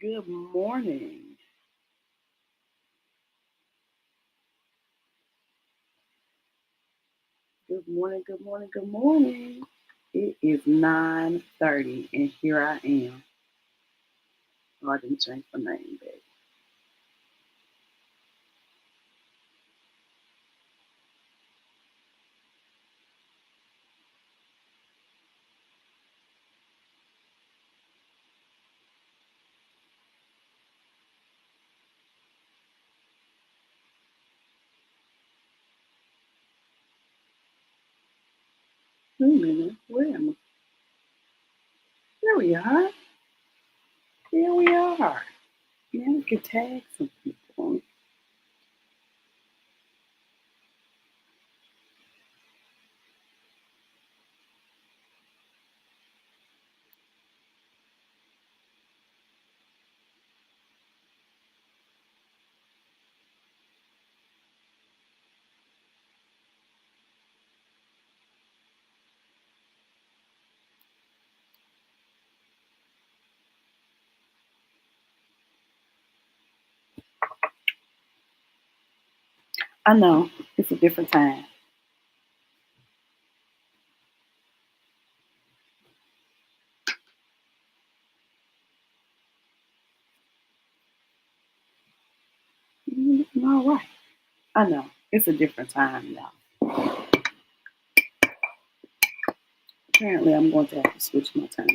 Good morning. Good morning. Good morning. Good morning. It is 9:30 and here I am. Oh, I didn't change my name back. Wait a minute. Where am I? There we are. Here we are. Now we can tag some people. I know it's a different time. All right. I know it's a different time, y'all. Apparently, I'm going to have to switch my time.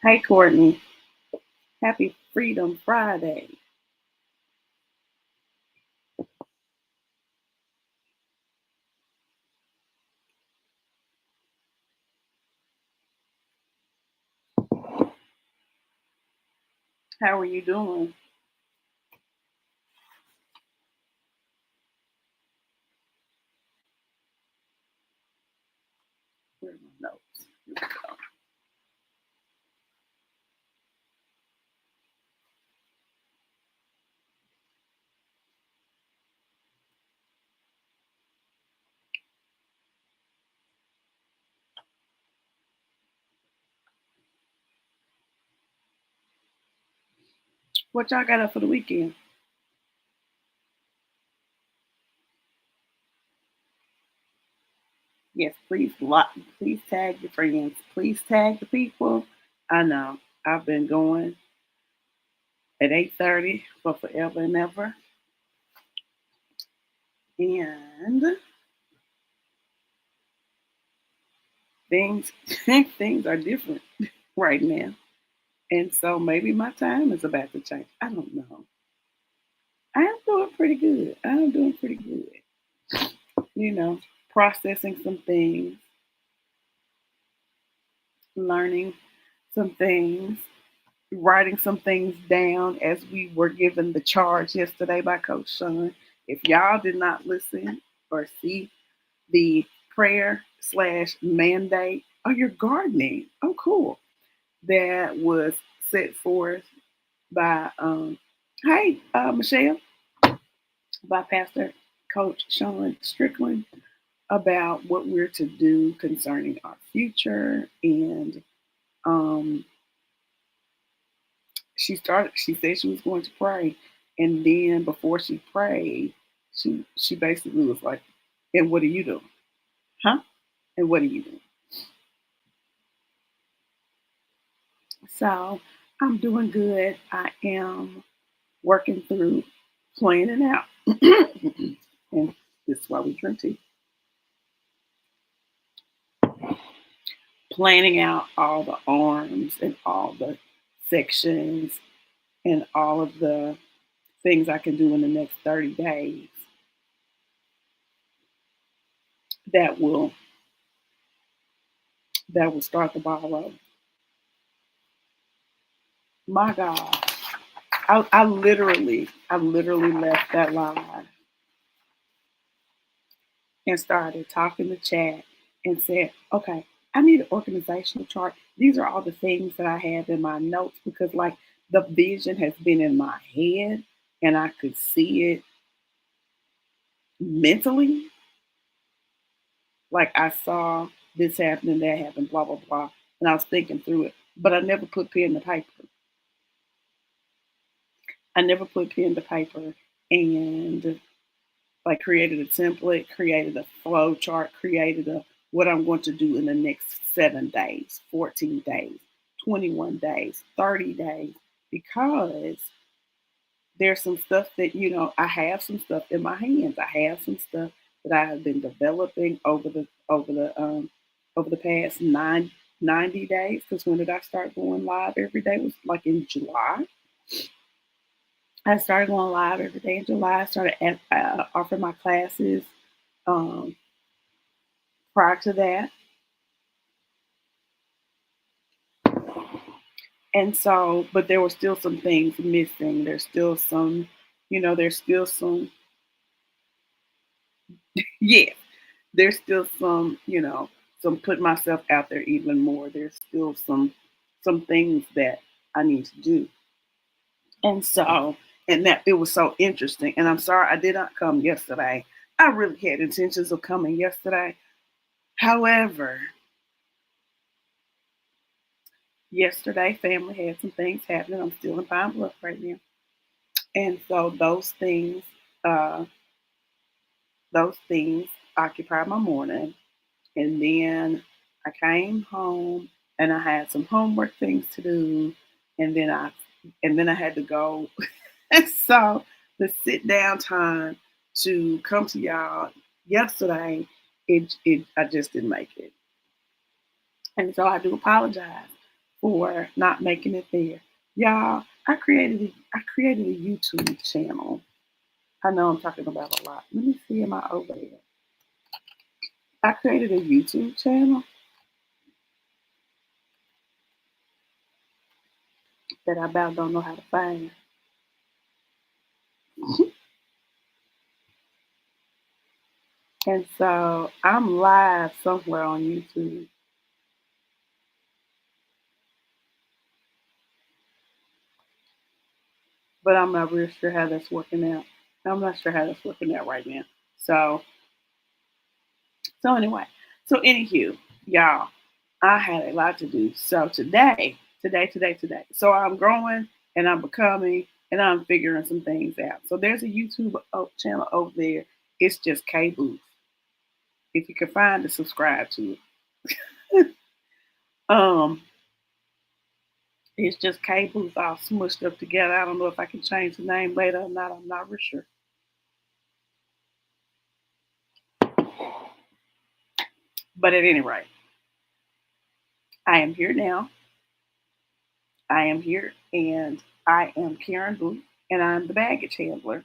Hey, Courtney. Happy Freedom Friday. How are you doing? Where are my notes? Here we go. What y'all got up for the weekend? Yes, please tag your friends. Please tag the people. I know. I've been going at 8:30 for forever and ever. And things things are different right now. And so maybe my time is about to change. I don't know. I am doing pretty good. I am doing pretty good. You know, processing some things, learning some things, writing some things down as we were given the charge yesterday by Coach Sean. If y'all did not listen or see the prayer slash mandate, oh, you're gardening. Oh, cool. That was set forth by, hey, Michelle, by Pastor Coach Sean Strickland about what we're to do concerning our future. And um, she said she was going to pray, and then before she prayed, she basically was like, and what are you doing, huh, and what are you doing? So I'm doing good. I am working through planning out and this is why we drink tea, planning out all the arms and all the sections and all of the things I can do in the next 30 days that will start the ball rolling. My God. I literally left that live and started talking to chat and said, okay, I need an organizational chart. These are all the things that I have in my notes because, like, the vision has been in my head and I could see it mentally. Like, I saw this happening, that happened, blah, blah, blah. And I was thinking through it, but I never put pen to paper. I never put pen to paper and like created a template, created a flow chart, created a what I'm going to do in the next 7 days, 14 days, 21 days, 30 days, because there's some stuff that, I have some stuff in my hands. I have some stuff that I have been developing over the past 90 days. Because when did I start going live every day? It was like in July. I started going live every day in July. I started offering my classes um, prior to that. And so, but there were still some things missing. There's still some, there's still some, yeah, there's still some, some putting myself out there even more. There's still some things that I need to do. And so, and that it was so interesting. And I'm sorry I did not come yesterday. I really had intentions of coming yesterday. However, yesterday family had some things happening. I'm still in Pine Bluff right now. And so uh, those things occupied my morning. And then I came home and I had some homework things to do. And then I had to go. And so the sit down time to come to y'all yesterday, it I just didn't make it. And so I do apologize for not making it there. Y'all, I created a YouTube channel. I know I'm talking about a lot. Let me see, am I over there? I created a YouTube channel that I about don't know how to find. And so I'm live somewhere on YouTube, but I'm not real sure how that's working out. I'm not sure how that's working out right now. So anyway, so anywho, y'all, I had a lot to do. So today. So I'm growing and I'm becoming and I'm figuring some things out. So there's a YouTube channel over there. It's just K Booth. If you can find it, subscribe to it. um, it's just K Booth all smushed up together. I don't know if I can change the name later or not. I'm not real sure. But at any rate, I am here now. I am here and I am Karen Booth and I'm the baggage handler.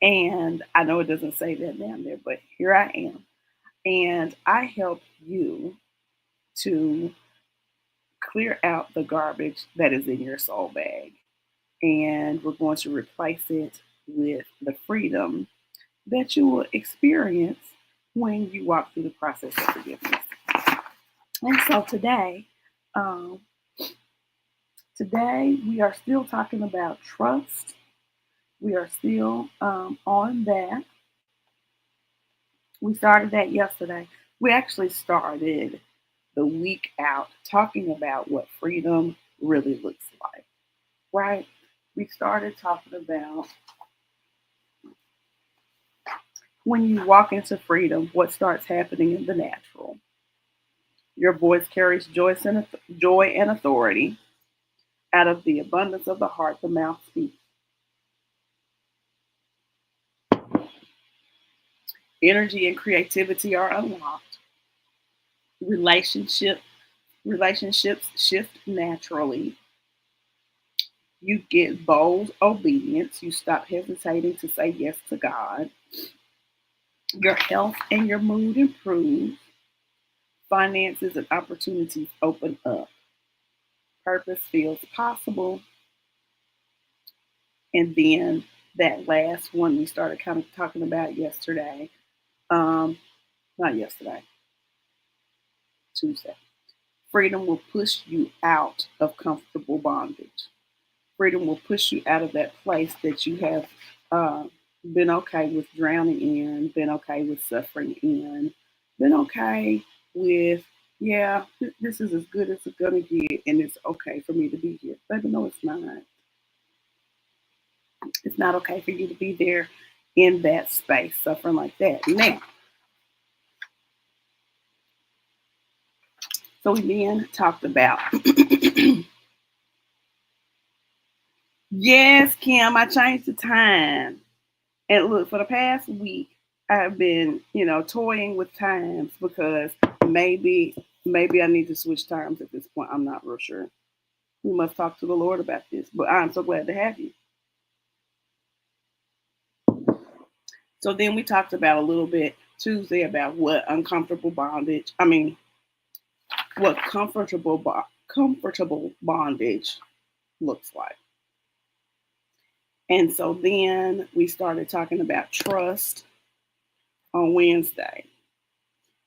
And I know it doesn't say that down there, but here I am. And I help you to clear out the garbage that is in your soul bag. And we're going to replace it with the freedom that you will experience when you walk through the process of forgiveness. And so um, today we are still talking about trust. We are still on that. We started that yesterday. We actually started the week out talking about what freedom really looks like, right? We started talking about when you walk into freedom, what starts happening in the natural. Your voice carries joy and authority. Out of the abundance of the heart, the mouth speaks. Energy and creativity are unlocked. Relationship Relationships shift naturally. You get bold obedience. You stop hesitating to say yes to God. Your health and your mood improve. Finances and opportunities open up. Purpose feels possible. And then that last one we started kind of talking about yesterday. Um, Not yesterday. Tuesday. Freedom will push you out of comfortable bondage. Freedom will push you out of that place that you have uh, been okay with drowning in, been okay with suffering in, been okay with, yeah, this is as good as it's going to get, and it's okay for me to be here. Baby, no, it's not. It's not okay for you to be there in that space, suffering like that. Now, so we then talked about, yes, Kim, I changed the time. And look, for the past week, I've been, toying with times because maybe I need to switch times at this point. I'm not real sure. We must talk to the Lord about this. But I'm so glad to have you. So then we talked about a little bit Tuesday about what uncomfortable bondage. I mean, what comfortable bondage looks like. And so then we started talking about trust on Wednesday.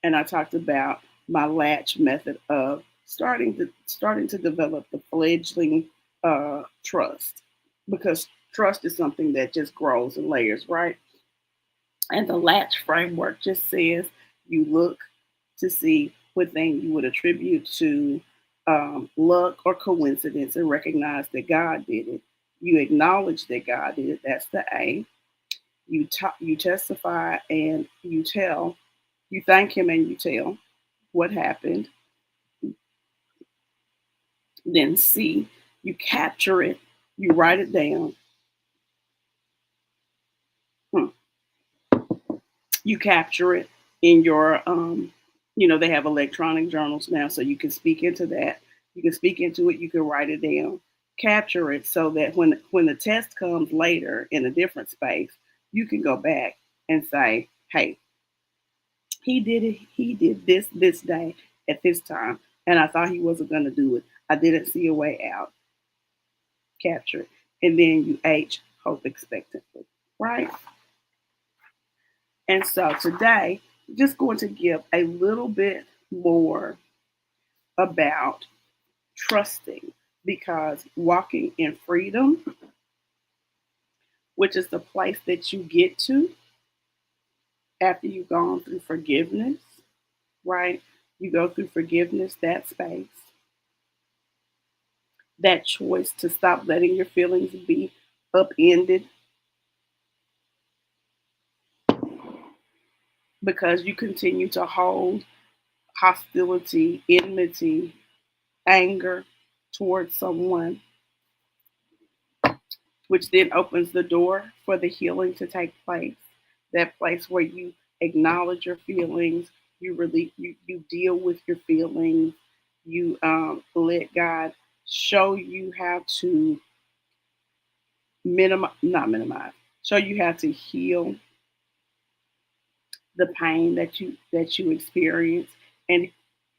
And I talked about my latch method of starting to develop the fledgling trust, because trust is something that just grows in layers, right? And the latch framework just says you look to see what thing you would attribute to luck or coincidence and recognize that God did it. You acknowledge that God did it. That's the A. You testify and you tell. You thank Him and you tell what happened. Then C, you capture it. You write it down. You capture it in your they have electronic journals now, so you can speak into that. You can speak into it. You can write it down, capture it, so that when the test comes later in a different space, you can go back and say, hey, he did it. He did this day at this time, and I thought he wasn't going to do it. I didn't see a way out. Capture it, and then you hope expectantly, right? And so today, just going to give a little bit more about trusting, because walking in freedom, which is the place that you get to after you've gone through forgiveness, right? You go through forgiveness, that space, that choice to stop letting your feelings be upended because you continue to hold hostility, enmity, anger towards someone, which then opens the door for the healing to take place. That place where you acknowledge your feelings, you deal with your feelings, you let God show you how to not minimize, show you how to heal the pain that you experience, and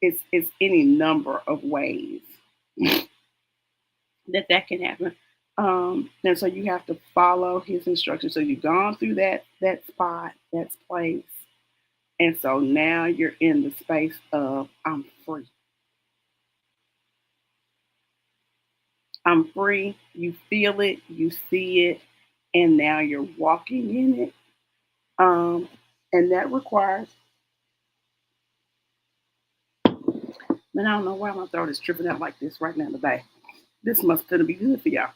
it's any number of ways that can happen. And so you have to follow His instructions. So you've gone through that spot, that place, and so now you're in the space of I'm free. I'm free. You feel it, you see it, and now you're walking in it. Um, and that requires. Man, I don't know why my throat is tripping out like this right now today. This must gonna be good for y'all.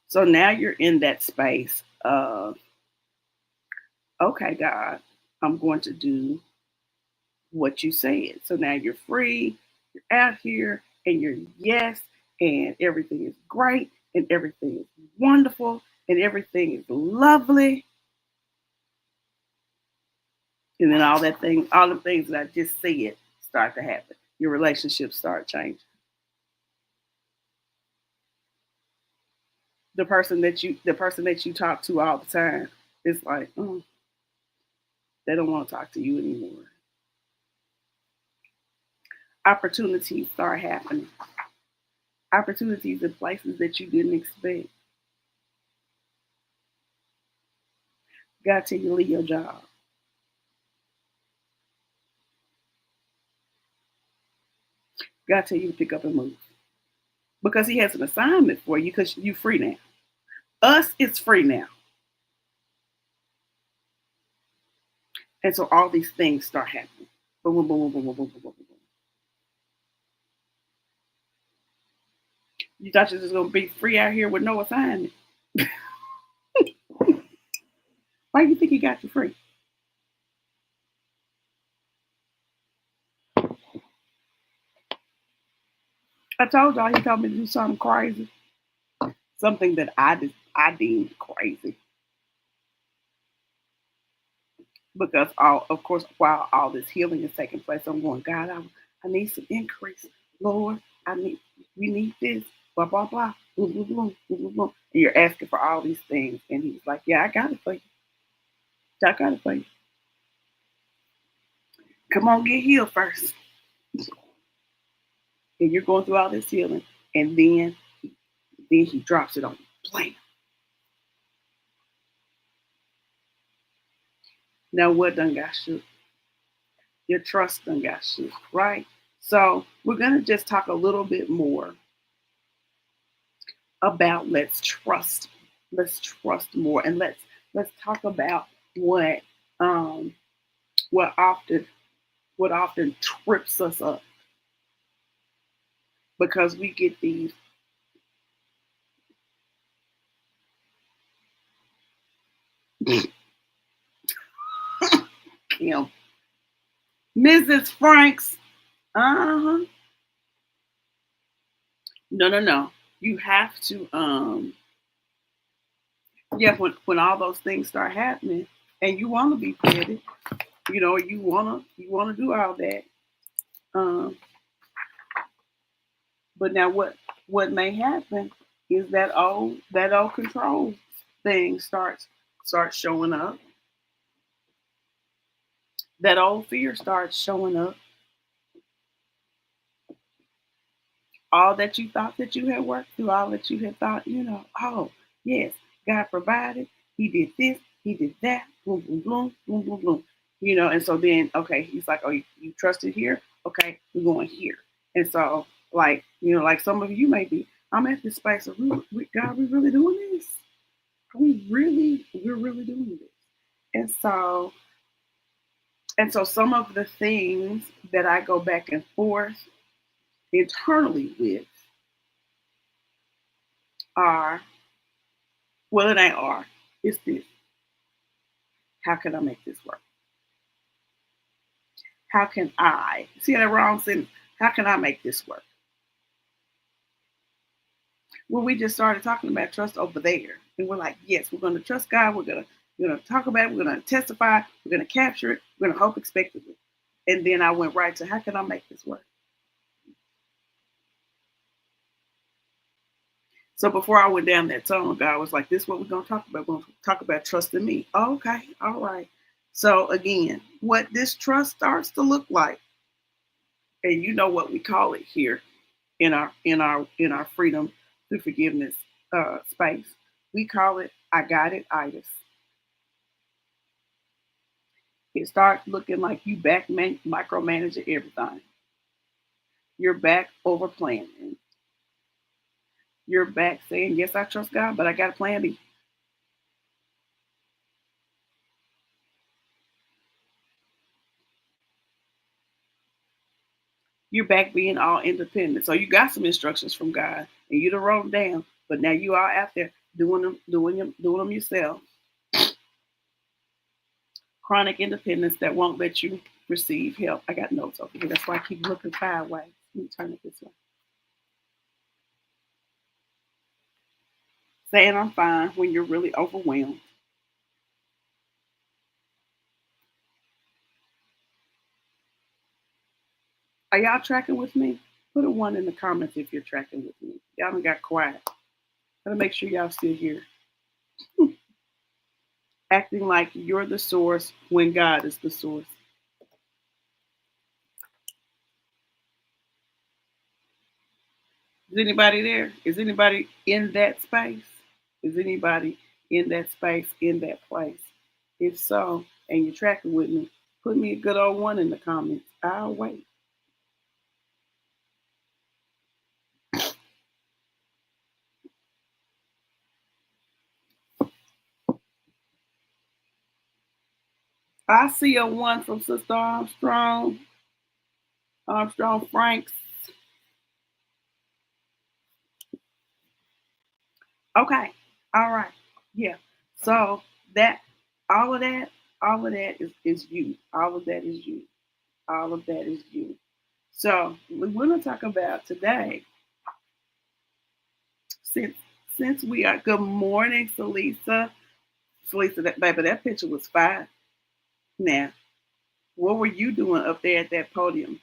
So now you're in that space of, okay, God, I'm going to do what you said. So now you're free, you're out here, and you're yes, and everything is great, and everything is wonderful, and everything is lovely. And then all the things that I just said start to happen. Your relationships start changing. The person that you talk to all the time, it's like, they don't want to talk to you anymore. Opportunities start happening. Opportunities in places that you didn't expect. God tell you leave your job. God tell you to pick up and move because He has an assignment for you because you free now. Us, it's free now, and so all these things start happening. Boom, boom, boom, boom, boom, boom, boom, boom, boom. You thought you was just gonna be free out here with no assignment. Why do you think He got you free? I told y'all He told me to do something crazy, something that I deemed crazy because all of course while all this healing is taking place, I'm going, God, I need some increase, Lord. I need we need this, blah blah blah, boom, boom, boom, boom, boom, boom. And you're asking for all these things, and He's like, yeah, I got it for you. I got it for you. Come on, get healed first, and you're going through all this healing, and then He drops it on you. Blam. Now what done got shook? Your trust done got shook, right? So we're gonna just talk a little bit more about let's trust more, and let's talk about um what often what often trips us up because we get these you know Mrs. Franks. Uh-huh. No. You have to yeah, when all those things start happening and you wanna be petty, you wanna do all that. Um but now what may happen is that old control thing starts showing up. That old fear starts showing up. All that you thought that you had worked through, all that you had thought, oh yes, God provided, He did this, He did that, boom, boom, boom, boom, boom, boom. And so then okay, He's like, oh, you trusted here, okay, we're going here. And so like some of you may be, I'm at this space of God, we really doing this? We're really doing this. And so some of the things that I go back and forth internally with are, well, it ain't are. It's this. How can I make this work? How can I see that wrong sentence? How can I make this work? Well, we just started talking about trust over there. And we're like, yes, we're gonna trust God, we're gonna talk about it, we're gonna testify, we're gonna capture it, we're gonna hope expectantly. And then I went right to how can I make this work? So before I went down that tunnel, God was like, this is what we're going to talk about. We're going to talk about trusting me. Oh, okay. All right. So again, what this trust starts to look like, and you know what we call it here in our freedom through forgiveness space. We call it I got it itis. It starts looking like you back micromanaging everything. You're back over planning. You're back saying, yes, I trust God, but I got a plan B. You're back being all independent. So you got some instructions from God and you done wrote them down, but now you are out there doing them yourself. Chronic independence that won't let you receive help. I got notes over here. That's why I keep looking sideways. Let me turn it this way. Saying I'm fine when you're really overwhelmed. Are y'all tracking with me? Put a one in the comments if you're tracking with me. Y'all done got quiet. Gotta make sure y'all still here. Acting like you're the source when God is the source. Is anybody there? Is anybody in that space? Is anybody in that space, in that place? If so, and you're tracking with me, put me a good old one in the comments. I'll wait. I see a one from Sister Armstrong. Armstrong Franks. Okay. All right. Yeah. So that all of that, all of that is you. All of that is you. All of that is you. So we want to talk about today, since we are good morning, Salisa. Salisa, that baby, that picture was fine. Now, what were you doing up there at that podium?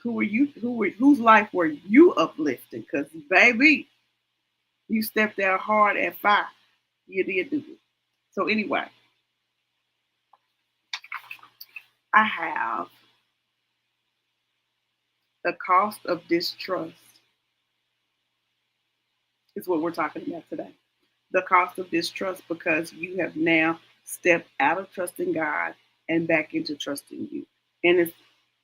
Who were you? Whose life were you uplifting? Because baby, you stepped out hard at 5. You did do it. So anyway, I have the cost of distrust is what we're talking about today. The cost of distrust, because you have now stepped out of trusting God and back into trusting you. And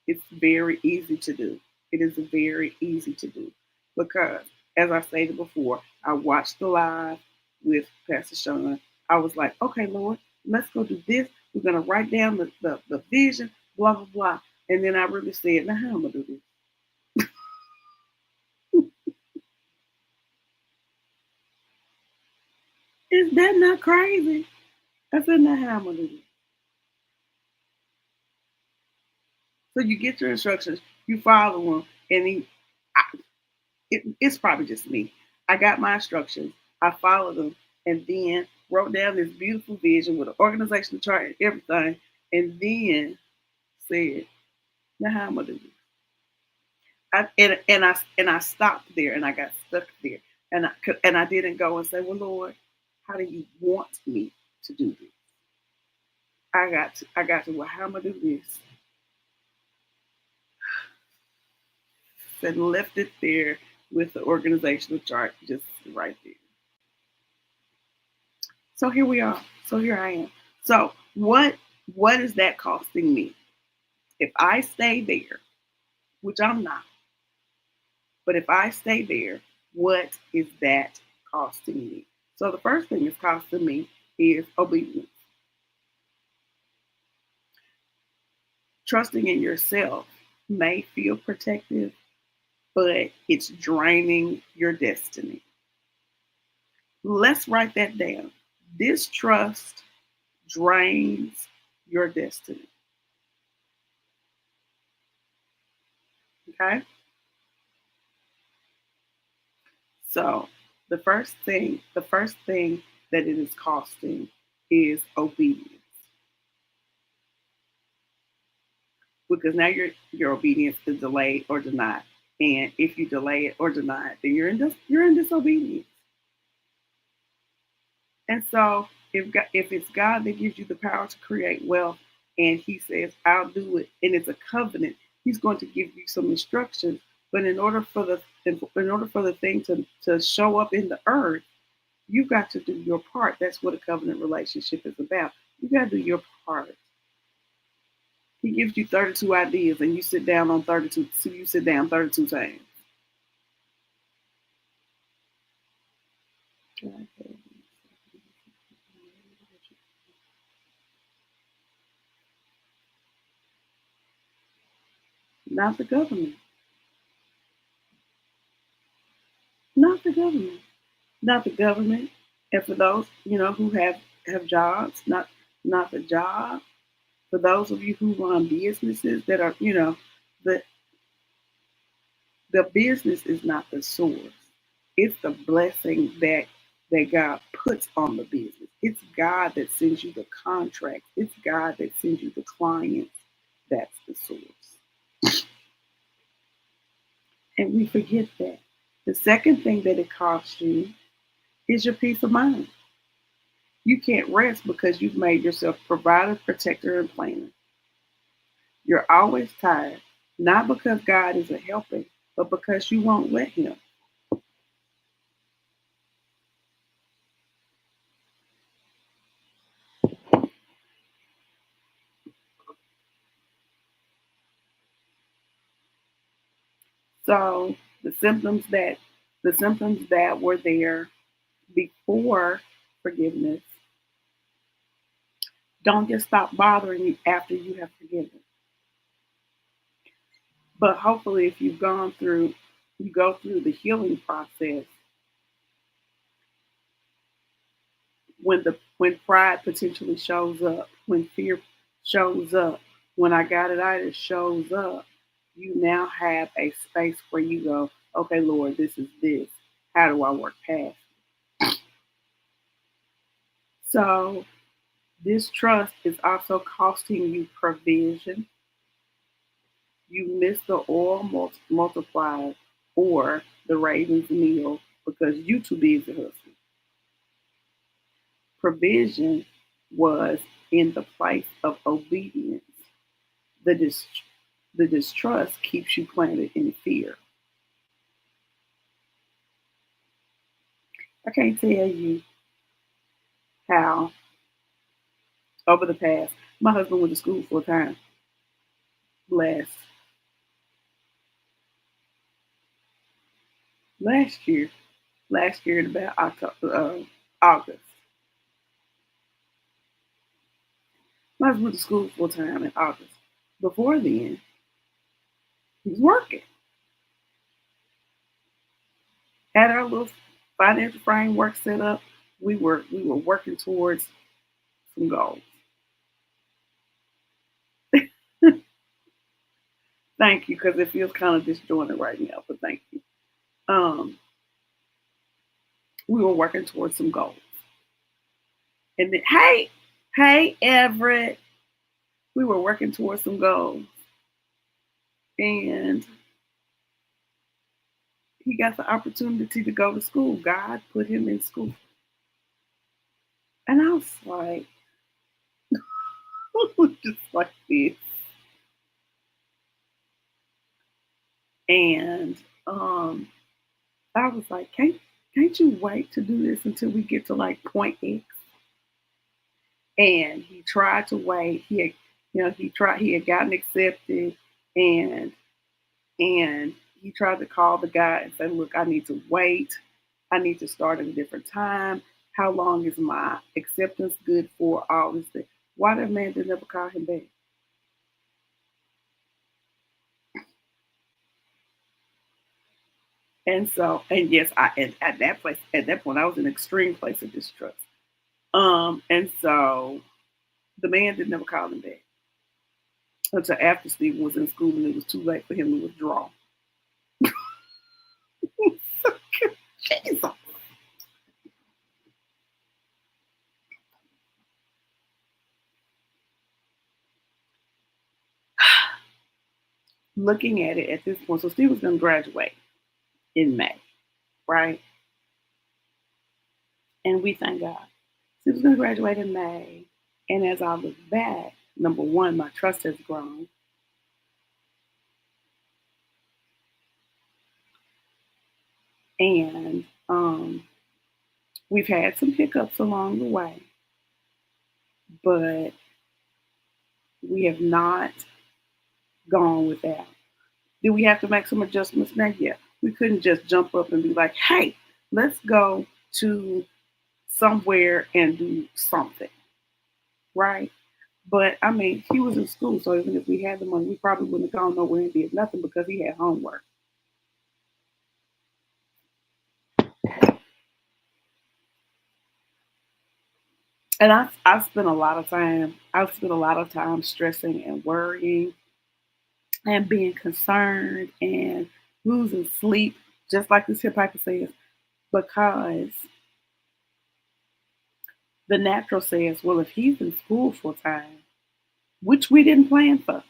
it's very easy to do. It is very easy to do because, as I stated before, I watched the live with Pastor Sean. I was like, okay, Lord, let's go do this. We're going to write down the vision, blah, blah, blah. And then I really said, now how am I going to do this? Is that not crazy? I said, now how am I going to do this? So you get your instructions, you follow them, and it's probably just me. I got my instructions, I followed them, and then wrote down this beautiful vision with an organizational chart and everything, and then said, "Now how am I gonna do this?" And I stopped there, and I got stuck there, and I didn't go and say, "Well, Lord, how do you want me to do this?" I got to. Well, how am I gonna do this? And left it there with the organizational chart just right there. So here we are. So here I am. So what is that costing me? If I stay there, which I'm not, but if I stay there, what is that costing me? So the first thing it's costing me is obedience. Trusting in yourself may feel protective, but it's draining your destiny. Let's write that down. Distrust drains your destiny. Okay? So the first thing that it is costing is obedience. Because now your obedience is delayed or denied. And if you delay it or deny it, then you're in disobedience. And so if it's God that gives you the power to create wealth and he says, I'll do it, and it's a covenant, he's going to give you some instructions. But in order for the thing to show up in the earth, you got to do your part. That's what a covenant relationship is about. You got to do your part. He gives you 32 ideas and you sit down on 32, so you sit down 32 times. Not the government. Not the government. Not the government. And for those, who have jobs, not the job. For those of you who run businesses that are, the the business is not the source. It's the blessing that God puts on the business. It's God that sends you the contract. It's God that sends you the clients. That's the source. And we forget that. The second thing that it costs you is your peace of mind. You can't rest because you've made yourself provider, protector, and planner. You're always tired, not because God isn't helping, but because you won't let Him. So the symptoms that were there before forgiveness Don't just stop bothering you after you have forgiven. But hopefully, if you go through the healing process, when pride potentially shows up, when fear shows up, when I got it out, it shows up, you now have a space where you go, okay, Lord, this is this. How do I work past? So distrust is also costing you provision. You miss the oil multiplied or the raven's meal because you too busy hustling. Provision was in the place of obedience. The, dis- the distrust keeps you planted in fear. I can't tell you how over the past, my husband went to school full time last last year, last year in about August. My husband went to school full time in August. Before then, he was working. Had our little financial framework set up. We were working towards some goals. Thank you, because it feels kind of disjointed right now, but thank you. Um, we were working towards some goals. And then, hey, Everett, we were working towards some goals. And he got the opportunity to go to school. God put him in school. And I was like, just like this. And I was like, can't you wait to do this until we get to like point X? And he tried to wait. He had gotten accepted, and he tried to call the guy and say, look, I need to wait. I need to start at a different time. How long is my acceptance good for? All this thing. Why that man did never call him back? And so, and yes, at that place, at that point, I was in an extreme place of distrust. And so the man did never call him back until after Stephen was in school and it was too late for him to withdraw. Jesus. Looking at it at this point, so Steve was going to graduate in May, right? And we thank God. Steve was going to graduate in May. And as I look back, number one, my trust has grown. And we've had some hiccups along the way, but we have not gone without. Did we have to make some adjustments now? Yeah. We couldn't just jump up and be like, hey, let's go to somewhere and do something, right? But I mean, he was in school, so even if we had the money, we probably wouldn't have gone nowhere and did nothing because he had homework. And I've spent a lot of time stressing and worrying and being concerned and losing sleep, just like this hip hop says, because the natural says, well, if he's in school full time, which we didn't plan for.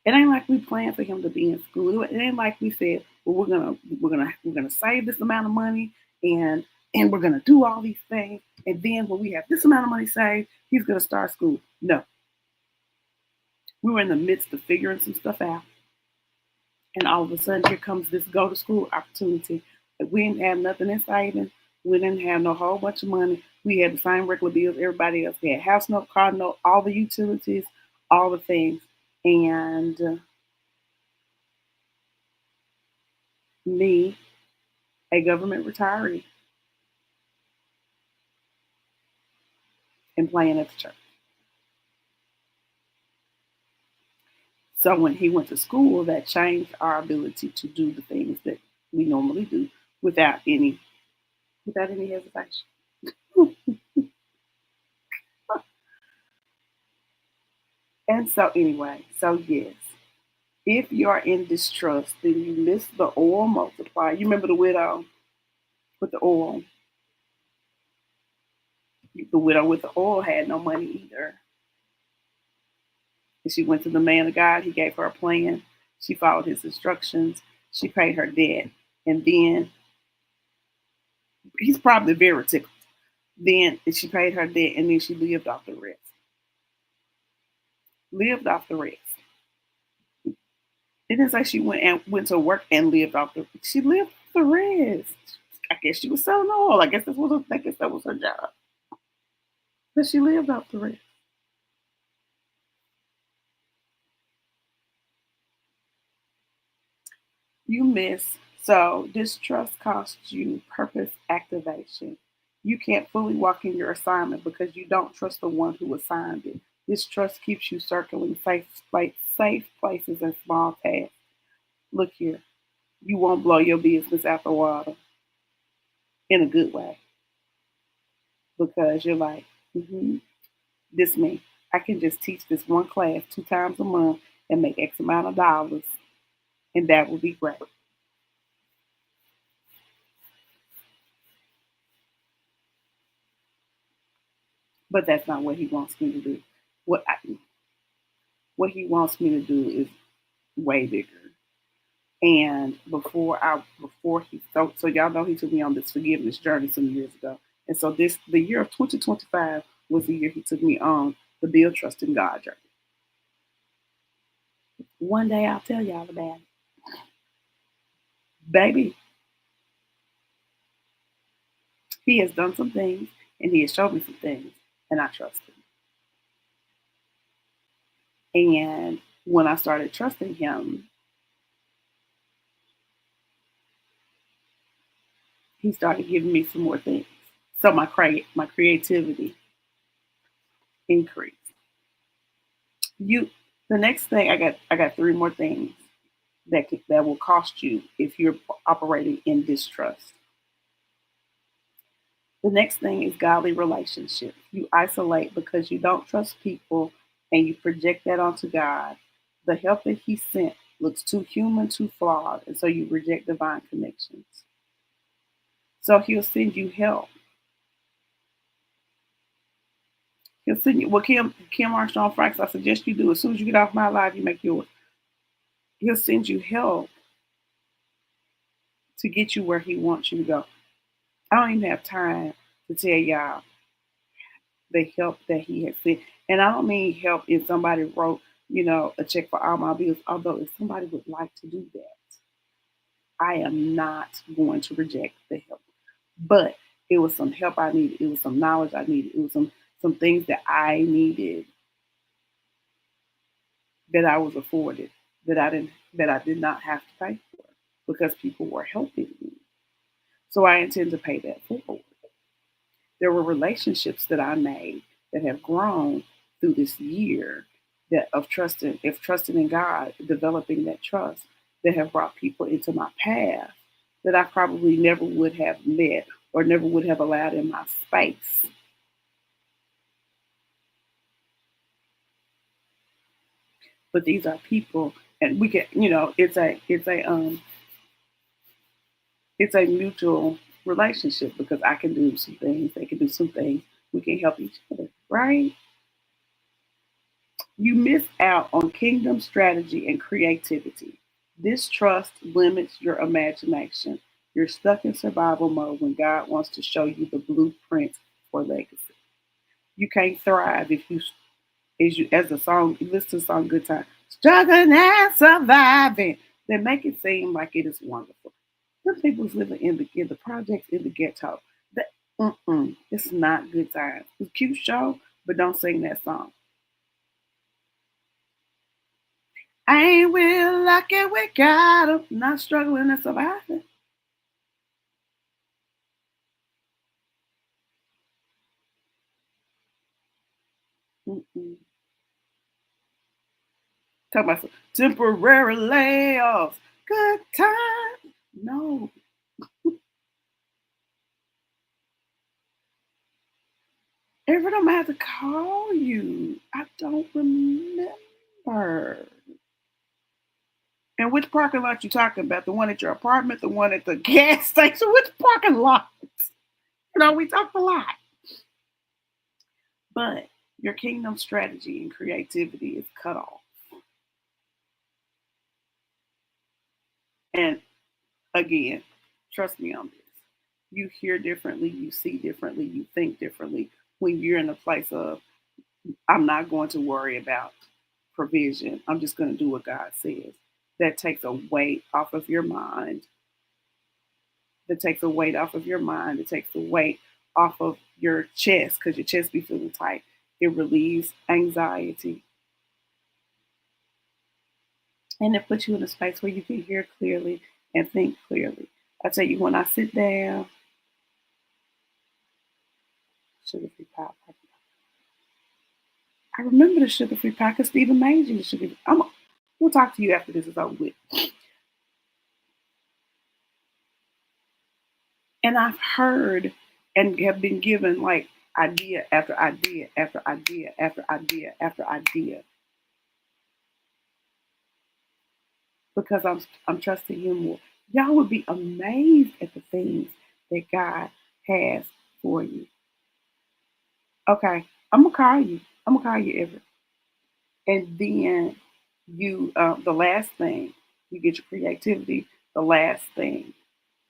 It ain't like we planned for him to be in school. It ain't like we said, well, we're gonna save this amount of money and we're gonna do all these things, and then when we have this amount of money saved, he's gonna start school. No, we were in the midst of figuring some stuff out, and all of a sudden, here comes this go to school opportunity. We didn't have nothing in savings. We didn't have no whole bunch of money. We had the same regular bills everybody else had: house note, car note, all the utilities, all the things, and me, a government retiree, and playing at the church. So when he went to school, that changed our ability to do the things that we normally do without any without any hesitation. And so anyway, so yes, if you are in distrust, then you miss the oil multiplier. You remember the widow with the oil? The widow with the oil had no money either. And she went to the man of God. He gave her a plan. She followed his instructions. She paid her debt. And then he's probably very tickled. Then she paid her debt and then she lived off the rest. Lived off the rest. It didn't say she went to work and lived off the. She lived off the rest. I guess she was selling oil. I guess that was her job. But she lived off the rest. You miss. So distrust costs you purpose activation. You can't fully walk in your assignment because you don't trust the one who assigned it. Distrust keeps you circling safe places and small tasks. Look here, you won't blow your business out the water in a good way because you're like, this me. I can just teach this one class 2 times a month and make X amount of dollars, and that would be great. But that's not what he wants me to do. What I, what he wants me to do is way bigger. And before he so y'all know he took me on this forgiveness journey some years ago. And so the year of 2025 was the year he took me on the Build Trust in God journey. One day I'll tell y'all about it. Baby, he has done some things and he has showed me some things and I trust him. And when I started trusting him, he started giving me some more things. So my creativity increased. You the next thing I got three more things that will cost you if you're operating in distrust. The next thing is godly relationships. You isolate because you don't trust people and you project that onto God. The help that He sent looks too human, too flawed, and so you reject divine connections. So He'll send you help. He'll send you. Well, Kim Armstrong Franks, I suggest you do as soon as you get off my live, you make yours. He'll send you help to get you where He wants you to go. I don't even have time to tell y'all the help that He has sent. And I don't mean help if somebody wrote, a check for all my bills. Although if somebody would like to do that, I am not going to reject the help. But it was some help I needed. It was some knowledge I needed. It was some things that I needed that I was afforded that I did not have to pay for because people were helping me. So I intend to pay that forward. There were relationships that I made that have grown through this year that of trusting, if trusting in God, developing that trust that have brought people into my path that I probably never would have met or never would have allowed in my space. But these are people, and we can, it's a mutual relationship because I can do some things, they can do some things, we can help each other, right? You miss out on kingdom strategy and creativity. Distrust limits your imagination. You're stuck in survival mode when God wants to show you the blueprint for legacy. You can't thrive if as the song, you listen to the song Good Time, struggling and surviving. They make it seem like it is wonderful. Some people's living in the projects in the ghetto. That it's not good times. It's a cute show, but don't sing that song. I ain't real lucky we got 'em, not struggling and surviving. Mm-mm. Talking about some temporary layoffs, good time. No, every time I have to call you, I don't remember. And which parking lot you talking about? The one at your apartment, the one at the gas station? Which parking lot? We talked a lot. But your kingdom strategy and creativity is cut off. And again, trust me on this. You hear differently, you see differently, you think differently when you're in a place of, I'm not going to worry about provision. I'm just going to do what God says. That takes a weight off of your mind. That takes a weight off of your mind. It takes the weight off of your chest because your chest be feeling tight. It relieves anxiety. And it puts you in a space where you can hear clearly and think clearly. I tell you, when I sit down, sugar-free pie. I remember the sugar-free pie because Stephen made you the sugar-free. We'll talk to you after this is over with. And I've heard and have been given like idea after idea after idea after idea after idea because I'm trusting Him more. Y'all would be amazed at the things that God has for you. Okay, I'm gonna call you. I'm gonna call you Everett. And then the last thing, you get your creativity. The last thing,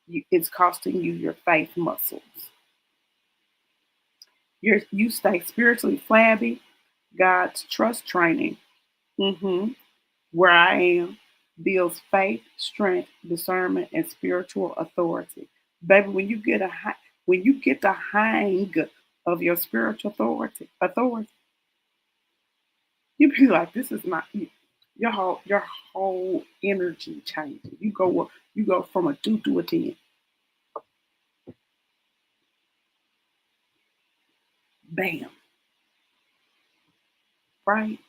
it's costing you your faith muscles. You stay spiritually flabby. God's trust training, where I am, builds faith, strength, discernment, and spiritual authority. Baby, when you get the hang of your spiritual authority, you be like, this is not your whole energy changes. You go from a 2 to a 10. Bam. Right?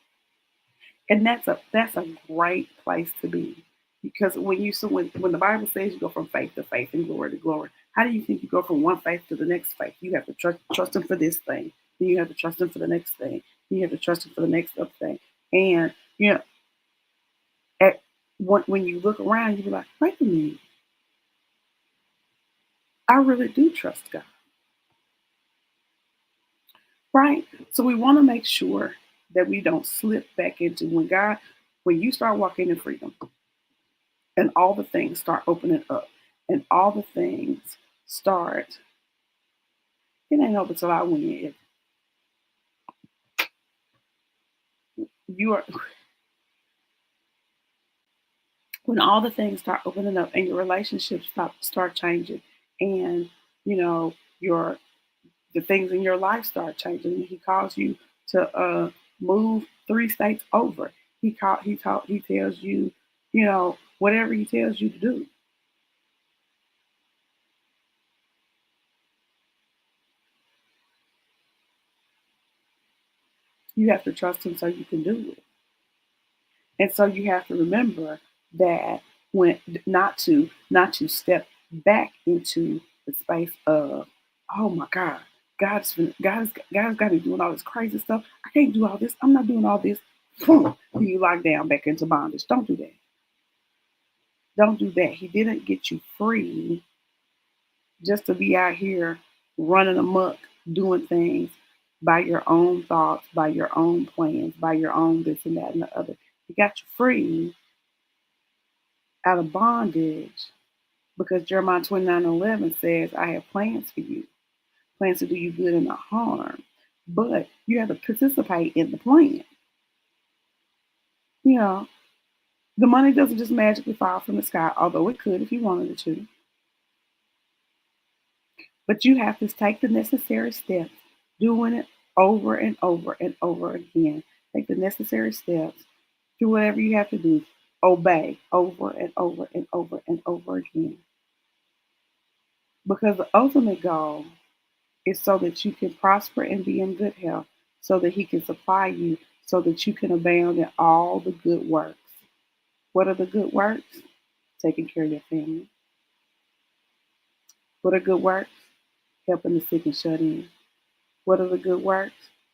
And that's a great place to be. Because when the Bible says you go from faith to faith and glory to glory, how do you think you go from one faith to the next faith? You have to trust Him for this thing. Then you have to trust Him for the next thing. Then you have to trust Him for the next other thing. And at when you look around, you be like, wait a minute, I really do trust God. Right? So we want to make sure that we don't slip back into when you start walking in freedom and all the things start opening up and all the things start, it ain't over till I win. You are when all the things start opening up and your relationships start changing and you know your the things in your life start changing and He calls you to move 3 states over. He tells you, whatever He tells you to do. You have to trust Him so you can do it. And so you have to remember that when not to step back into the space of, oh my God, God's got me doing all this crazy stuff. I can't do all this. I'm not doing all this. Boom, you lock down back into bondage. Don't do that. Don't do that. He didn't get you free just to be out here running amok, doing things by your own thoughts, by your own plans, by your own this and that and the other. He got you free out of bondage because Jeremiah 29:11 says, I have plans for you, plans to do you good and not harm. But you have to participate in the plan. You know, the money doesn't just magically fall from the sky, although it could if you wanted it to. But you have to take the necessary steps, doing it over and over and over again. Take the necessary steps, do whatever you have to do, obey over and over and over and over again. Because the ultimate goal is so that you can prosper and be in good health, so that He can supply you, so that you can abound in all the good works. What are the good works? Taking care of your family. What are good works? Helping the sick and shut in. What are the good works?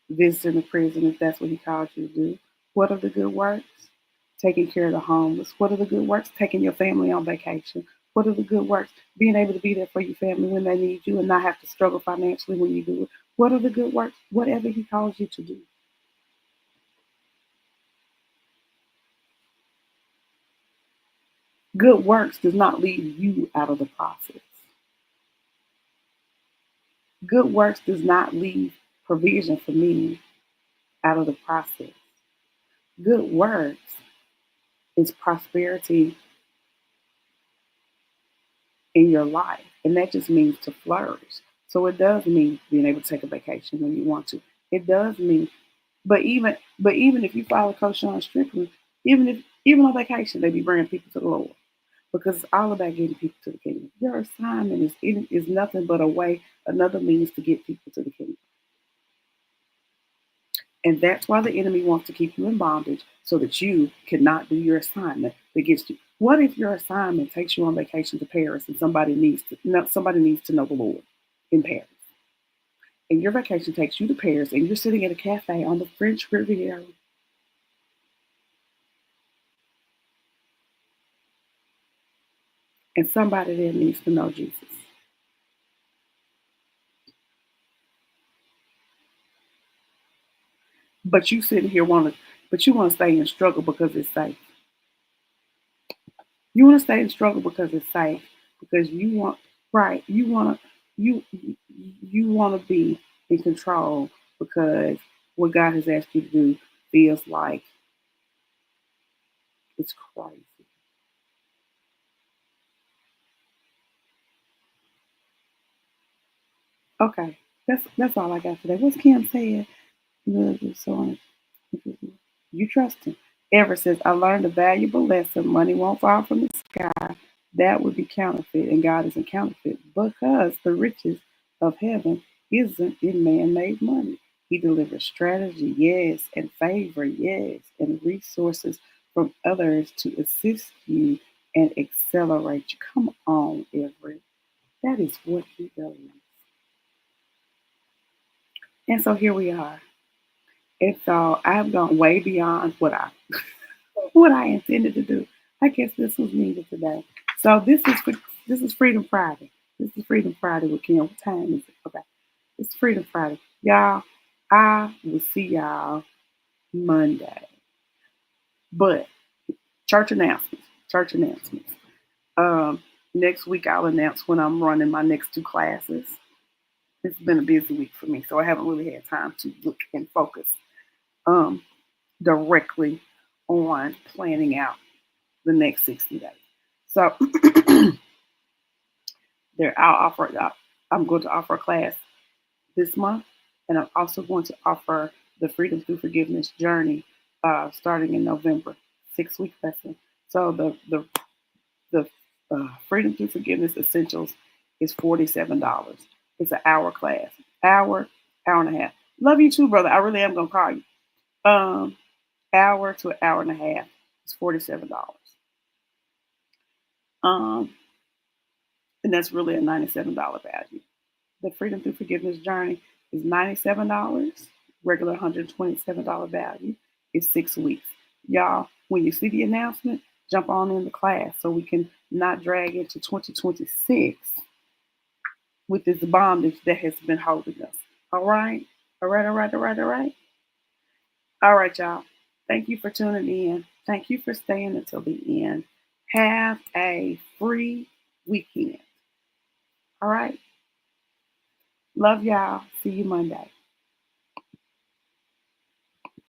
Visiting the prison if that's what he called you to do. What are the good works? Taking care of the homeless. What are the good works? Taking your family on vacation. What are the good works? Being able to be there for your family when they need you and not have to struggle financially when you do it. What are the good works? Whatever he calls you to do. Good works does not leave you out of the process. Good works does not leave provision for me out of the process. Good works is prosperity in your life. And that just means to flourish. So it does mean being able to take a vacation when you want to. It does mean, but even if you follow Coach Sean strictly, even on vacation, they be bringing people to the Lord because it's all about getting people to the kingdom. Your assignment is nothing but a way, another means to get people to the kingdom. And that's why the enemy wants to keep you in bondage so that you cannot do your assignment that gets you. What if your assignment takes you on vacation to Paris and somebody needs to know the Lord in Paris? And your vacation takes you to Paris and you're sitting at a cafe on the French Riviera and somebody there needs to know Jesus. But you sitting here but you want to stay in struggle because it's safe. You want to stay in struggle because it's safe. Because you want right. You want to be in control because what God has asked you to do feels like it's crazy. Okay, that's all I got today. What's Kim saying? So you trust him. Ever since I learned a valuable lesson, money won't fall from the sky. That would be counterfeit, and God isn't counterfeit because the riches of heaven isn't in man-made money. He delivers strategy, yes, and favor, yes, and resources from others to assist you and accelerate you. Come on, Everett. That is what he does. And so here we are. And so I've gone way beyond what I intended to do. I guess this was needed today. So this is Freedom Friday. This is Freedom Friday with Kim. What time is it? Okay. It's Freedom Friday. Y'all, I will see y'all Monday. But church announcements. Church announcements. Next week I'll announce when I'm running my next two classes. It's been a busy week for me, so I haven't really had time to look and focus um, directly on planning out the next 60 days. So I'm going to offer a class this month, and I'm also going to offer the Freedom Through Forgiveness journey starting in November, 6 week lesson. So the Freedom Through Forgiveness Essentials is $47. It's an hour class, hour and a half. Love you too, brother. I really am gonna call you. Um, Hour to an hour and a half is $47. Um, and that's really a $97 value. The Freedom Through Forgiveness journey is $97. Regular $127 value is 6 weeks. Y'all, when you see the announcement, jump on in the class so we can not drag into 2026 with this bondage that has been holding us. All right? All right, all right, all right, all right. All right, y'all. Thank you for tuning in. Thank you for staying until the end. Have a free weekend. All right. Love y'all. See you Monday.